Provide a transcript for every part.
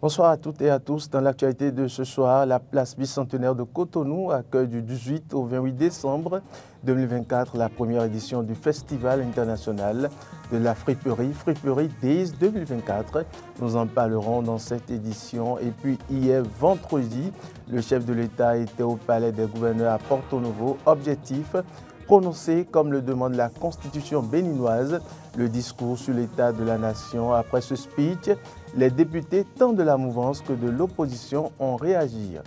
Bonsoir à toutes et à tous. Dans l'actualité de ce soir, la place bicentenaire de Cotonou accueille du 18 au 28 décembre 2024 la première édition du Festival international de la friperie, Friperie Days 2024. Nous en parlerons dans cette édition. Et puis hier vendredi, le chef de l'État était au Palais des gouverneurs à Porto Novo. Objectif, prononcer, comme le demande la Constitution béninoise, le discours sur l'état de la nation. Après ce speech, les députés, tant de la mouvance que de l'opposition, ont réagi.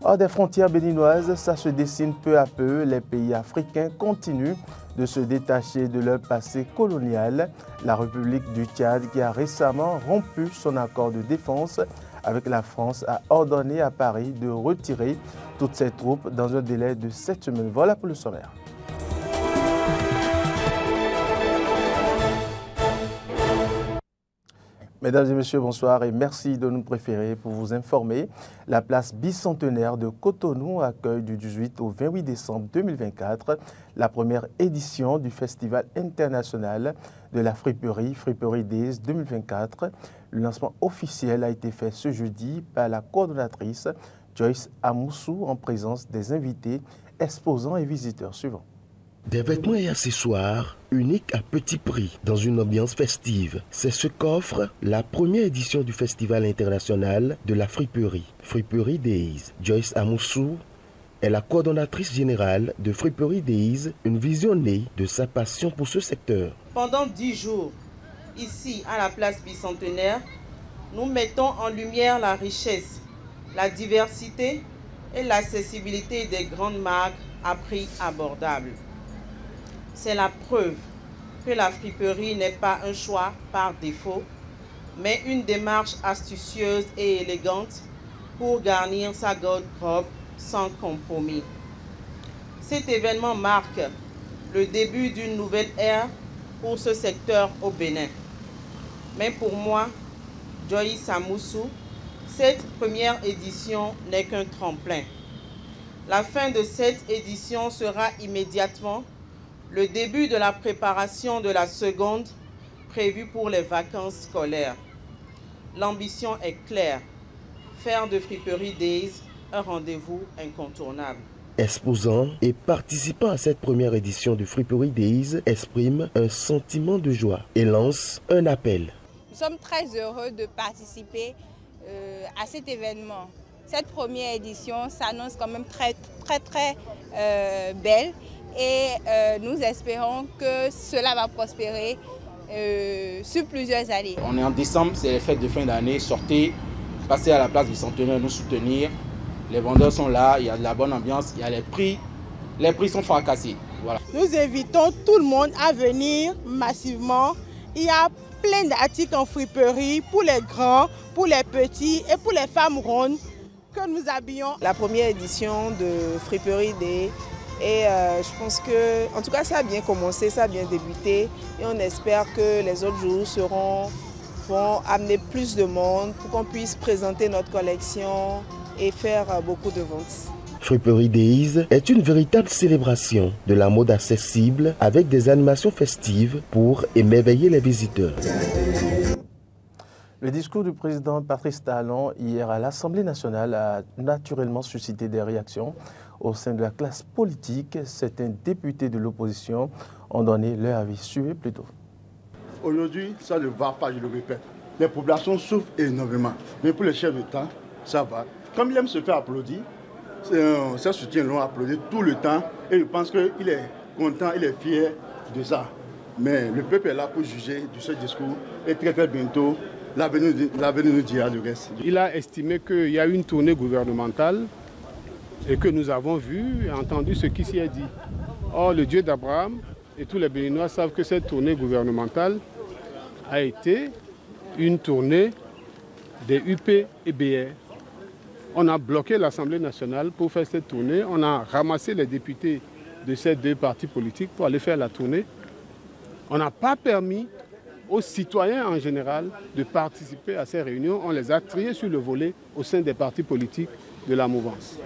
Hors des frontières béninoises, ça se dessine peu à peu. Les pays africains continuent de se détacher de leur passé colonial. La République du Tchad, qui a récemment rompu son accord de défense avec la France, a ordonné à Paris de retirer toutes ses troupes dans un délai de 7 semaines. Voilà pour le sommaire. Mesdames et messieurs, bonsoir et merci de nous préférer pour vous informer. La place bicentenaire de Cotonou accueille du 18 au 28 décembre 2024 la première édition du Festival international de la friperie, Friperie Days 2024. Le lancement officiel a été fait ce jeudi par la coordonnatrice Joyce Amoussou en présence des invités, exposants et visiteurs suivants. Des vêtements et accessoires uniques à petit prix dans une ambiance festive. C'est ce qu'offre la première édition du Festival international de la friperie, Friperie Days. Joyce Amoussou est la coordonnatrice générale de Friperie Days, une vision née de sa passion pour ce secteur. Pendant 10 jours, ici à la place bicentenaire, nous mettons en lumière la richesse, la diversité et l'accessibilité des grandes marques à prix abordables. C'est la preuve que la friperie n'est pas un choix par défaut, mais une démarche astucieuse et élégante pour garnir sa garde-robe sans compromis. Cet événement marque le début d'une nouvelle ère pour ce secteur au Bénin. Mais pour moi, Joyce Amoussou, cette première édition n'est qu'un tremplin. La fin de cette édition sera immédiatement le début de la préparation de la seconde prévue pour les vacances scolaires. L'ambition est claire, faire de Friperie Days un rendez-vous incontournable. Exposants et participants à cette première édition de Friperie Days expriment un sentiment de joie et lancent un appel. Nous sommes très heureux de participer à cet événement. Cette première édition s'annonce quand même très belle. Et nous espérons que cela va prospérer sur plusieurs années. On est en décembre, c'est les fêtes de fin d'année. Sortez, passez à la place du centenaire, nous soutenir. Les vendeurs sont là, il y a de la bonne ambiance, il y a les prix sont fracassés. Voilà. Nous invitons tout le monde à venir massivement. Il y a plein d'articles en friperie pour les grands, pour les petits et pour les femmes rondes que nous habillons. La première édition de Friperie Day. Et je pense que, en tout cas, ça a bien commencé, ça a bien débuté. Et on espère que les autres jours vont amener plus de monde pour qu'on puisse présenter notre collection et faire beaucoup de ventes. Friperie Days est une véritable célébration de la mode accessible avec des animations festives pour émerveiller les visiteurs. Le discours du président Patrice Talon hier à l'Assemblée nationale a naturellement suscité des réactions au sein de la classe politique. Certains députés de l'opposition ont donné leur avis. Suivez plutôt. Aujourd'hui, ça ne va pas, je le répète. Les populations souffrent énormément. Mais pour les chefs d'État, ça va. Comme il aime se faire applaudir, ses soutiens l'ont applaudi tout le temps. Et je pense qu'il est content, il est fier de ça. Mais le peuple est là pour juger de ce discours. Et très bientôt, l'avenir nous dira le reste. Il a estimé qu'il y a une tournée gouvernementale et que nous avons vu et entendu ce qui s'y est dit. Or, le Dieu d'Abraham et tous les Béninois savent que cette tournée gouvernementale a été une tournée des UP et BR. On a bloqué l'Assemblée nationale pour faire cette tournée. On a ramassé les députés de ces deux partis politiques pour aller faire la tournée. On n'a pas permis aux citoyens en général de participer à ces réunions. On les a triés sur le volet au sein des partis politiques de la mouvance.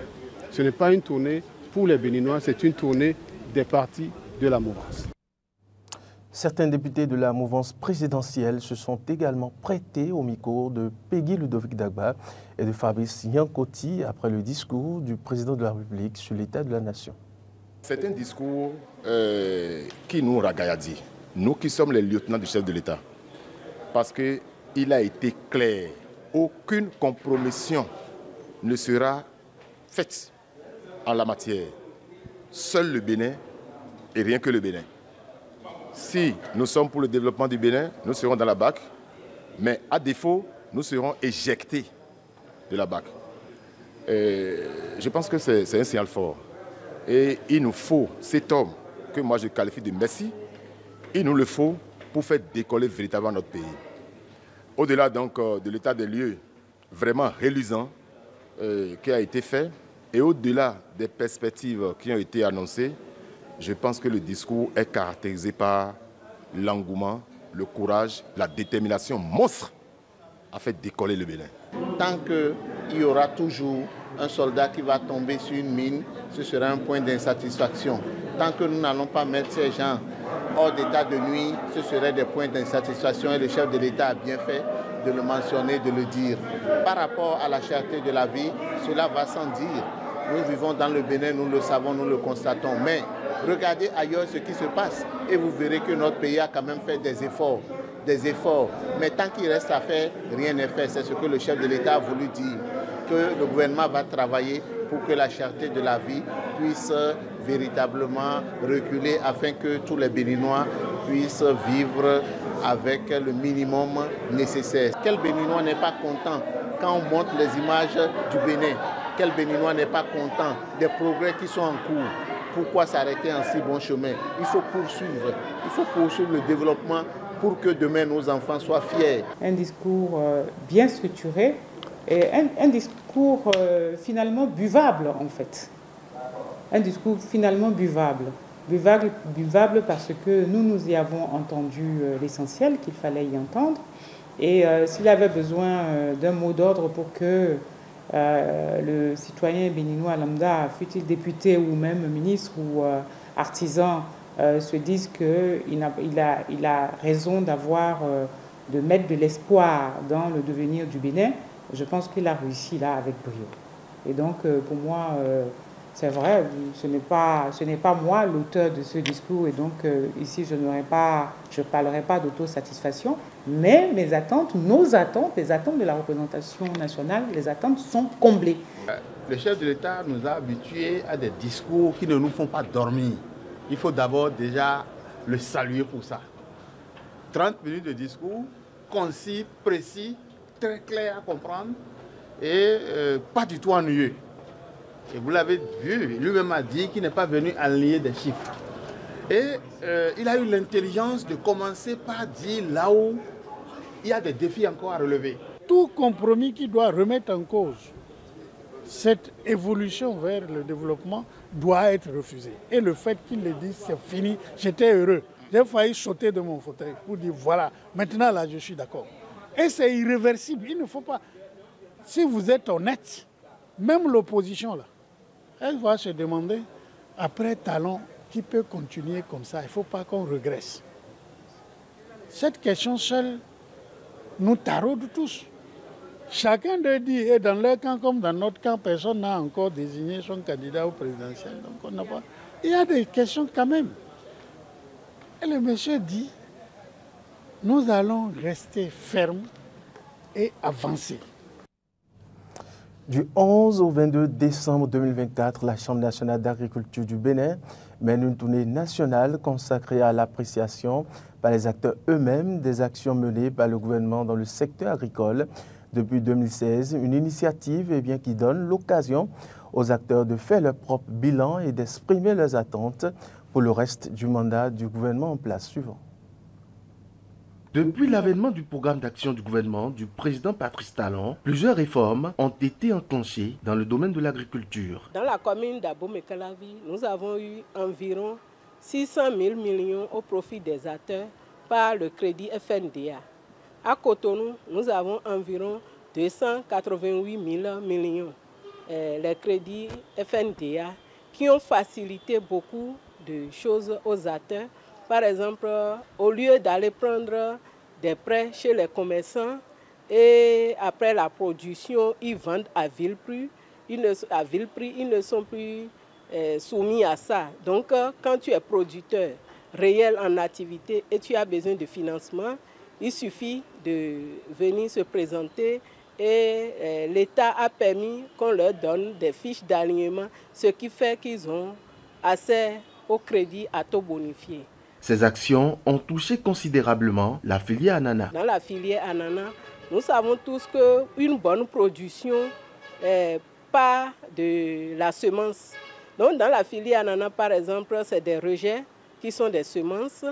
Ce n'est pas une tournée pour les Béninois, c'est une tournée des partis de la mouvance. Certains députés de la mouvance présidentielle se sont également prêtés au micro de Peggy Ludovic Dagba et de Fabrice Yankoti après le discours du président de la République sur l'état de la nation. C'est un discours qui nous ragaillardit, nous qui sommes les lieutenants du chef de l'État, parce qu'il a été clair, aucune compromission ne sera faite en la matière. Seul le Bénin et rien que le Bénin. Si nous sommes pour le développement du Bénin, nous serons dans la BAC, mais à défaut, nous serons éjectés de la BAC. Je pense que c'est un signal fort. Et il nous faut cet homme que moi je qualifie de Messie, il nous le faut pour faire décoller véritablement notre pays. Au-delà donc de l'état des lieux vraiment reluisant qui a été fait, et au-delà des perspectives qui ont été annoncées, je pense que le discours est caractérisé par l'engouement, le courage, la détermination monstre à faire décoller le Bénin. Tant qu'il y aura toujours un soldat qui va tomber sur une mine, ce sera un point d'insatisfaction. Tant que nous n'allons pas mettre ces gens hors d'état de nuit, ce serait des points d'insatisfaction et le chef de l'État a bien fait de le mentionner, de le dire. Par rapport à la cherté de la vie, cela va sans dire. Nous vivons dans le Bénin, nous le savons, nous le constatons. Mais regardez ailleurs ce qui se passe et vous verrez que notre pays a quand même fait des efforts. Mais tant qu'il reste à faire, rien n'est fait. C'est ce que le chef de l'État a voulu dire, que le gouvernement va travailler pour que la cherté de la vie puisse véritablement reculer afin que tous les Béninois puissent vivre avec le minimum nécessaire. Quel Béninois n'est pas content quand on montre les images du Bénin? Quel Béninois n'est pas content des progrès qui sont en cours? Pourquoi s'arrêter en si bon chemin? Il faut poursuivre le développement pour que demain nos enfants soient fiers. Un discours bien structuré et un discours finalement buvable en fait. Un discours finalement buvable. Buvable parce que nous y avons entendu l'essentiel qu'il fallait y entendre. Et s'il avait besoin d'un mot d'ordre pour que le citoyen béninois lambda, fût-il député ou même ministre ou artisan, se dise qu'il a raison de mettre de l'espoir dans le devenir du Bénin, je pense qu'il a réussi là avec brio. Et donc pour moi, c'est vrai, ce n'est pas moi l'auteur de ce discours et donc ici je ne parlerai pas d'autosatisfaction, mais mes attentes, nos attentes, les attentes de la représentation nationale, les attentes sont comblées. Le chef de l'État nous a habitués à des discours qui ne nous font pas dormir. Il faut d'abord déjà le saluer pour ça. 30 minutes de discours, concis, précis, très clair à comprendre et pas du tout ennuyeux. Et vous l'avez vu, lui-même a dit qu'il n'est pas venu aligner des chiffres. Et il a eu l'intelligence de commencer par dire là où il y a des défis encore à relever. Tout compromis qui doit remettre en cause cette évolution vers le développement doit être refusé. Et le fait qu'il le dise, c'est fini, j'étais heureux. J'ai failli sauter de mon fauteuil pour dire voilà, maintenant là je suis d'accord. Et c'est irréversible, il ne faut pas... Si vous êtes honnête, même l'opposition là, elle va se demander, après Talon, qui peut continuer comme ça? Il ne faut pas qu'on regresse. Cette question seule nous taraude tous. Chacun de dit, et dans leur camp comme dans notre camp, personne n'a encore désigné son candidat au présidentiel. Donc on n'a pas... Il y a des questions quand même. Et le monsieur dit, nous allons rester fermes et avancer. Du 11 au 22 décembre 2024, la Chambre nationale d'agriculture du Bénin mène une tournée nationale consacrée à l'appréciation par les acteurs eux-mêmes des actions menées par le gouvernement dans le secteur agricole depuis 2016. Une initiative qui donne l'occasion aux acteurs de faire leur propre bilan et d'exprimer leurs attentes pour le reste du mandat du gouvernement en place suivant. Depuis l'avènement du programme d'action du gouvernement du président Patrice Talon, plusieurs réformes ont été enclenchées dans le domaine de l'agriculture. Dans la commune d'Abomey-Calavi, nous avons eu environ 600 000 millions au profit des acteurs par le crédit FNDA. À Cotonou, nous avons environ 288 000 millions les crédits FNDA qui ont facilité beaucoup de choses aux acteurs Par exemple, au lieu d'aller prendre des prêts chez les commerçants et après la production, ils vendent à vil prix. Ils ne sont plus soumis à ça. Donc, quand tu es producteur réel en activité et tu as besoin de financement, il suffit de venir se présenter et l'État a permis qu'on leur donne des fiches d'alignement, ce qui fait qu'ils ont accès au crédit à taux bonifié. Ces actions ont touché considérablement la filière ananas. Dans la filière ananas, nous savons tous qu'une bonne production part de la semence. Donc dans la filière ananas, par exemple, c'est des rejets qui sont des semences.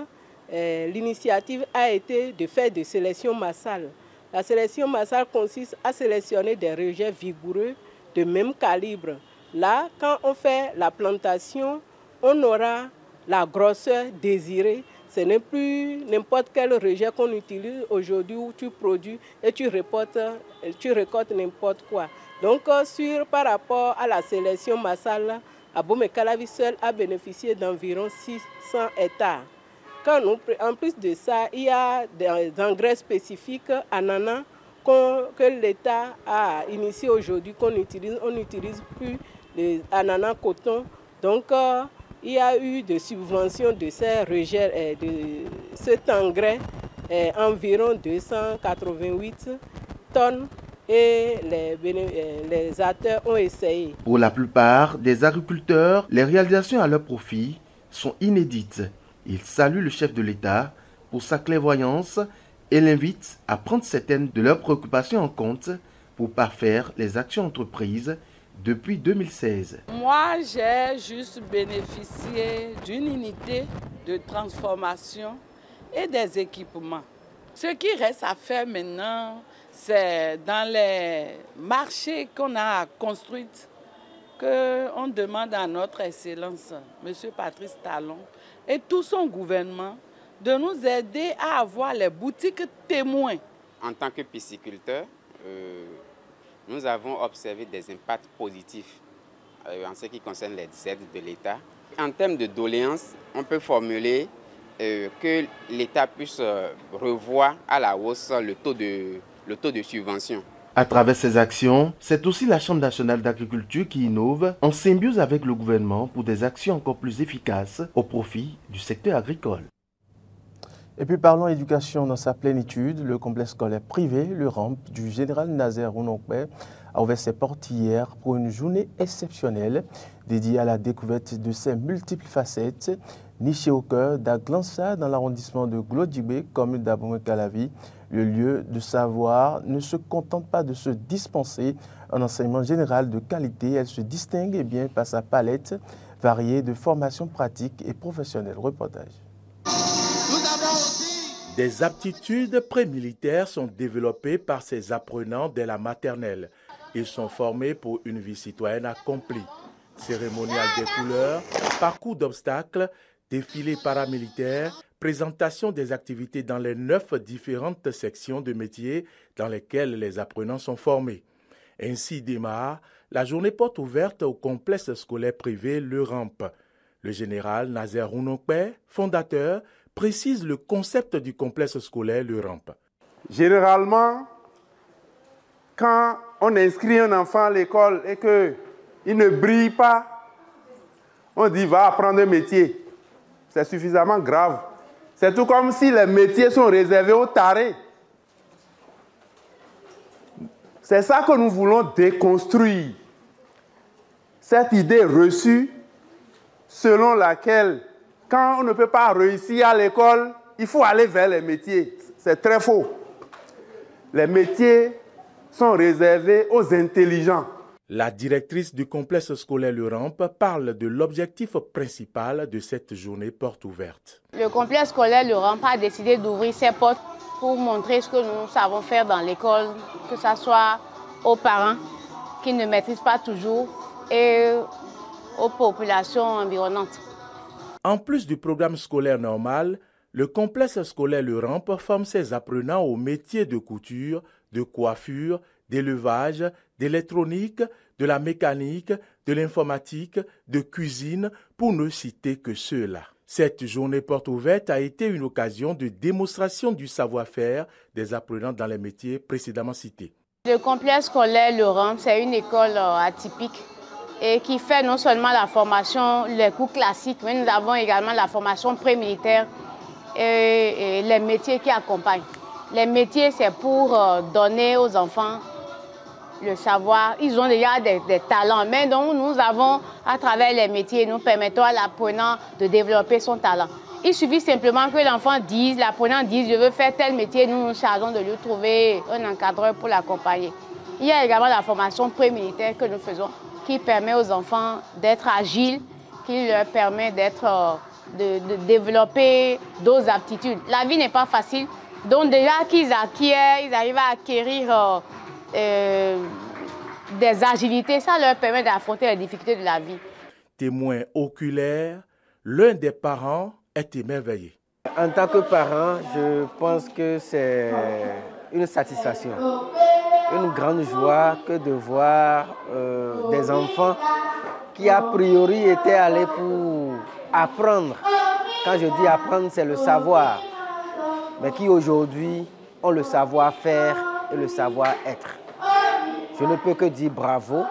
L'initiative a été de faire des sélections massales. La sélection massale consiste à sélectionner des rejets vigoureux de même calibre. Là, quand on fait la plantation, on aura la grosseur désirée. Ce n'est plus n'importe quel rejet qu'on utilise aujourd'hui où tu produis et tu récoltes n'importe quoi. Donc, par rapport à la sélection massale, Abomey-Calavi seul a bénéficié d'environ 600 hectares. En plus de ça, il y a des engrais spécifiques ananas que l'État a initié aujourd'hui, qu'on utilise. On n'utilise plus les ananas coton. Donc, il y a eu des subventions de ces rejets, de cet engrais, environ 288 tonnes. Et les acteurs ont essayé. Pour la plupart des agriculteurs, les réalisations à leur profit sont inédites. Ils saluent le chef de l'État pour sa clairvoyance et l'invitent à prendre certaines de leurs préoccupations en compte pour parfaire les actions entreprises depuis 2016. Moi, j'ai juste bénéficié d'une unité de transformation et des équipements. Ce qui reste à faire maintenant, c'est dans les marchés qu'on a construits qu'on demande à notre Excellence, M. Patrice Talon, et tout son gouvernement, de nous aider à avoir les boutiques témoins. En tant que pisciculteur, nous avons observé des impacts positifs en ce qui concerne les aides de l'État. En termes de doléances, on peut formuler que l'État puisse revoir à la hausse le taux de subvention. À travers ces actions, c'est aussi la Chambre nationale d'agriculture qui innove en symbiose avec le gouvernement pour des actions encore plus efficaces au profit du secteur agricole. Et puis parlons éducation dans sa plénitude. Le complexe scolaire privé, le RAMP du général Nazer Rounonkpe, a ouvert ses portes hier pour une journée exceptionnelle dédiée à la découverte de ses multiples facettes. Niché au cœur d'Aglansa dans l'arrondissement de Glodjibé, commune d'Abomey-Calavi, le lieu de savoir ne se contente pas de se dispenser un enseignement général de qualité. Elle se distingue bien par sa palette variée de formations pratiques et professionnelles. Reportage. Des aptitudes prémilitaires sont développées par ces apprenants dès la maternelle. Ils sont formés pour une vie citoyenne accomplie. Cérémonial des couleurs, parcours d'obstacles, défilés paramilitaires, présentation des activités dans les 9 différentes sections de métiers dans lesquelles les apprenants sont formés. Ainsi démarre la journée porte ouverte au complexe scolaire privé Le RAMP. Le général Nazer Rounonkpe, fondateur, précise le concept du complexe scolaire Le RAMP. Généralement, quand on inscrit un enfant à l'école et qu'il ne brille pas, on dit va apprendre un métier. C'est suffisamment grave. C'est tout comme si les métiers sont réservés aux tarés. C'est ça que nous voulons déconstruire. Cette idée reçue selon laquelle quand on ne peut pas réussir à l'école, il faut aller vers les métiers. C'est très faux. Les métiers sont réservés aux intelligents. La directrice du complexe scolaire Le RAMP parle de l'objectif principal de cette journée porte ouverte. Le complexe scolaire Le RAMP a décidé d'ouvrir ses portes pour montrer ce que nous savons faire dans l'école, que ce soit aux parents qui ne maîtrisent pas toujours et aux populations environnantes. En plus du programme scolaire normal, le complexe scolaire Le RAMP forme ses apprenants aux métiers de couture, de coiffure, d'élevage, d'électronique, de la mécanique, de l'informatique, de cuisine, pour ne citer que ceux-là. Cette journée porte ouverte a été une occasion de démonstration du savoir-faire des apprenants dans les métiers précédemment cités. Le complexe scolaire Le Ramp, c'est une école atypique et qui fait non seulement la formation, les cours classiques, mais nous avons également la formation pré-militaire et les métiers qui accompagnent. Les métiers, c'est pour donner aux enfants le savoir. Ils ont déjà des talents, mais donc nous avons, à travers les métiers, nous permettons à l'apprenant de développer son talent. Il suffit simplement que l'enfant dise, l'apprenant dise, je veux faire tel métier, nous nous chargeons de lui trouver un encadreur pour l'accompagner. Il y a également la formation pré-militaire que nous faisons, qui permet aux enfants d'être agiles, qui leur permet de développer d'autres aptitudes. La vie n'est pas facile, donc déjà qu'ils acquièrent, ils arrivent à acquérir des agilités, ça leur permet d'affronter les difficultés de la vie. Témoin oculaire, l'un des parents est émerveillé. En tant que parent, je pense que c'est une satisfaction, une grande joie que de voir des enfants qui a priori étaient allés pour apprendre. Quand je dis apprendre, c'est le savoir, mais qui aujourd'hui ont le savoir-faire et le savoir-être. Je ne peux que dire bravo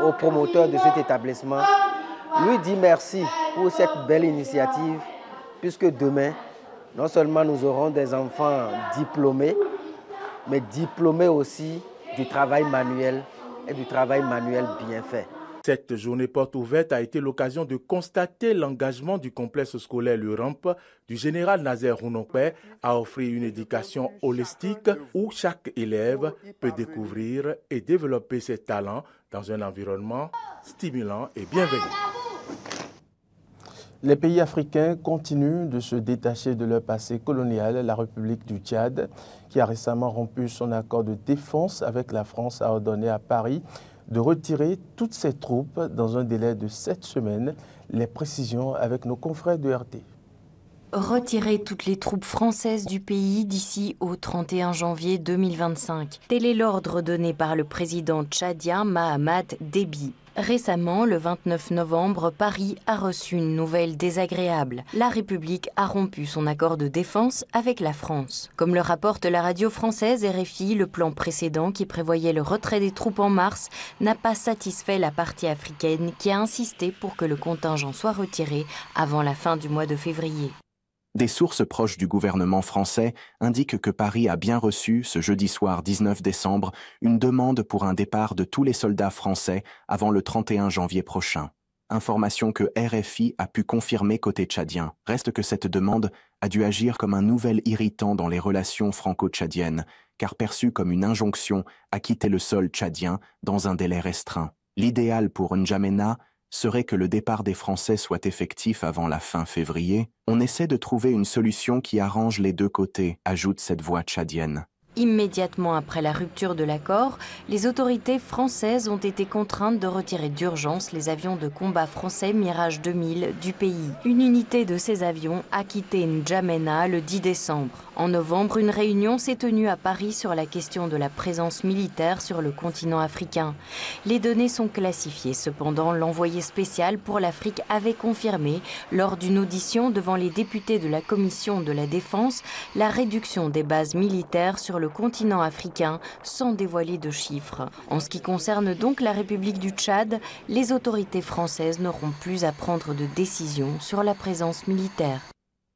au promoteur de cet établissement, lui dire merci pour cette belle initiative, puisque demain, non seulement nous aurons des enfants diplômés, mais diplômés aussi du travail manuel et du travail manuel bien fait. Cette journée porte ouverte a été l'occasion de constater l'engagement du complexe scolaire Le Ramp du général Nazer Rounonkpe à offrir une éducation holistique où chaque élève peut découvrir et développer ses talents dans un environnement stimulant et bienveillant. Les pays africains continuent de se détacher de leur passé colonial. La République du Tchad, qui a récemment rompu son accord de défense avec la France, a ordonné à Paris de retirer toutes ses troupes dans un délai de 7 semaines. Les précisions avec nos confrères de RT. Retirer toutes les troupes françaises du pays d'ici au 31 janvier 2025. Tel est l'ordre donné par le président tchadien Mahamat Déby. Récemment, le 29 novembre, Paris a reçu une nouvelle désagréable. La République a rompu son accord de défense avec la France. Comme le rapporte la radio française RFI, le plan précédent qui prévoyait le retrait des troupes en mars n'a pas satisfait la partie africaine qui a insisté pour que le contingent soit retiré avant la fin du mois de février. Des sources proches du gouvernement français indiquent que Paris a bien reçu, ce jeudi soir 19 décembre, une demande pour un départ de tous les soldats français avant le 31 janvier prochain. Information que RFI a pu confirmer côté tchadien. Reste que cette demande a dû agir comme un nouvel irritant dans les relations franco-tchadiennes, car perçue comme une injonction à quitter le sol tchadien dans un délai restreint. L'idéal pour N'Djamena serait que le départ des Français soit effectif avant la fin février. On essaie de trouver une solution qui arrange les deux côtés, ajoute cette voix tchadienne. Immédiatement après la rupture de l'accord, les autorités françaises ont été contraintes de retirer d'urgence les avions de combat français Mirage 2000 du pays. Une unité de ces avions a quitté N'Djamena le 10 décembre. En novembre, une réunion s'est tenue à Paris sur la question de la présence militaire sur le continent africain. Les données sont classifiées. Cependant, l'envoyé spécial pour l'Afrique avait confirmé, lors d'une audition devant les députés de la Commission de la Défense, la réduction des bases militaires sur le continent africain sans dévoiler de chiffres. En ce qui concerne donc la République du Tchad, les autorités françaises n'auront plus à prendre de décision sur la présence militaire.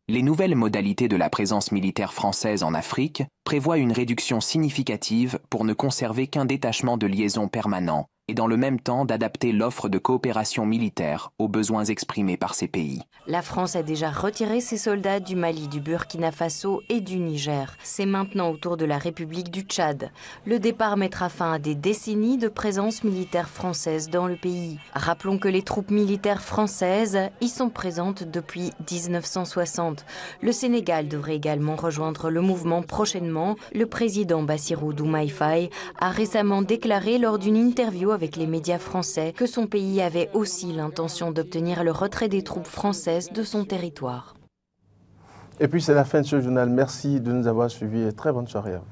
Les nouvelles modalités de la présence militaire française en Afrique prévoient une réduction significative pour ne conserver qu'un détachement de liaison permanent et dans le même temps d'adapter l'offre de coopération militaire aux besoins exprimés par ces pays. La France a déjà retiré ses soldats du Mali, du Burkina Faso et du Niger. C'est maintenant au tour de la République du Tchad. Le départ mettra fin à des décennies de présence militaire française dans le pays. Rappelons que les troupes militaires françaises y sont présentes depuis 1960. Le Sénégal devrait également rejoindre le mouvement prochainement. Le président Bassirou Diomaye Faye a récemment déclaré lors d'une interview avec les médias français que son pays avait aussi l'intention d'obtenir le retrait des troupes françaises de son territoire. Et puis c'est la fin de ce journal. Merci de nous avoir suivis et très bonne soirée à vous.